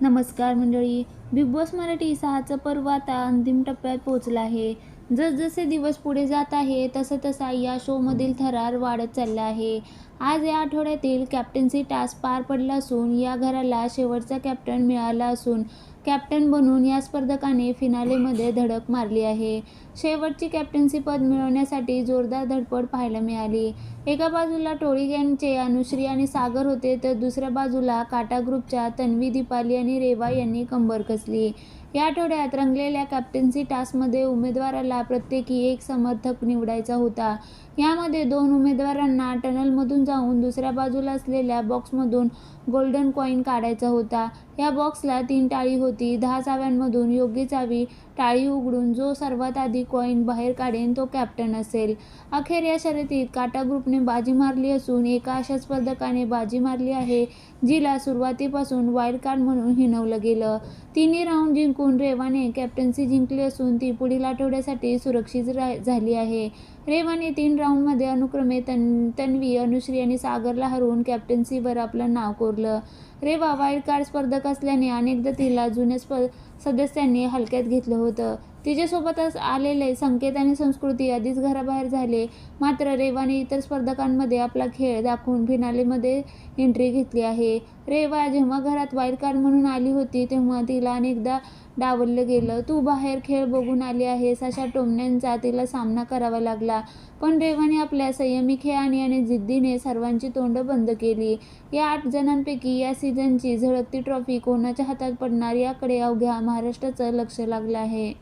नमस्कार मंडळी. Big boss Marathi 6चं पर्व आता अंतिम टप्प्यात पोहोचलं आहे. जसजसे दिवस पुढे जात आहे तसं तसा या शोमधील थरार वाढत चालला आहे. आज या आठवड्यातील कॅप्टन्सी टास्क पार पडला असून या घराला शेवटचा कॅप्टन मिळाला असून कॅप्टन बनून या स्पर्धकाने फिनालेमध्ये धडक मारली आहे. शेवटची कॅप्टन्सी पद मिळवण्यासाठी जोरदार धडपड पाहायला मिळाली. एका बाजूला टोळी गँगचे अनुश्री आणि सागर होते तर दुसऱ्या बाजूला काटा ग्रुपच्या तन्वी, दीपाली आणि रेवा यांनी कंबर कसली. या आठवड्यात रंगलेल्या कॅप्टन्सी टास्कमध्ये उमेदवाराला प्रत्येकी एक समर्थक निवडायचा होता. यामध्ये 2 उमेदवारांना टनलमधून जाऊन दुसऱ्या बाजूला असलेल्या बॉक्समधून गोल्डन कॉईन काढायचा होता. या बॉक्सला 3 टाळी होती. 10 चाव्यांमधून योग्य चावी टाळी उघडून जो सर्वात आधी कॉईन बाहेर काढेल तो कॅप्टन असेल. अखेर या शर्यतीत काटा ग्रुपने बाजी मारली असून एका अशा स्पर्धकाने बाजी मारली आहे जिला सुरुवातीपासून वाईल्ड कार्ड म्हणून हिणवलं गेलं. तिन्ही राऊंड जिंकून रेवाने कॅप्टन्सी जिंकली असून ती पुढील आठवड्यासाठी सुरक्षित झाली आहे. रेवाने 3 राऊंडमध्ये अनुक्रमे तन्वी, अनुश्री आणि सागरला हरवून कॅप्टन्सीवर आपलं नाव कोरलं. रेवा वाईल्ड कार्ड स्पर्धक असल्याने अनेकदा तिला जुन्या सदस्यांनी हलक्यात घेतलं होतं. तिच्यासोबत आलेले संकेत आणि संस्कृती आधीच घराबाहेर झाले. मात्र रेवाने इतर स्पर्धकांमध्ये आपला खेळ दाखवून फिनालेमध्ये एंट्री घेतली आहे. रेवा जेव्हा घरात वाईल्ड कार्ड म्हणून आली होती तेव्हा तिला अनेकदा डावललं गेलं. तू बाहेर खेळ बघून आली आहेस अशा टोमण्यांचा तिला सामना करावा लागला. पण रेवाने आपल्या संयमी खेळाने आणि जिद्दीने सर्वांची तोंडं बंद केली. या 8 जणांपैकी या सीझनची झळकती ट्रॉफी कोणाच्या हातात पडणार याकडे अवघ्या महाराष्ट्राचं लक्ष लागलं आहे.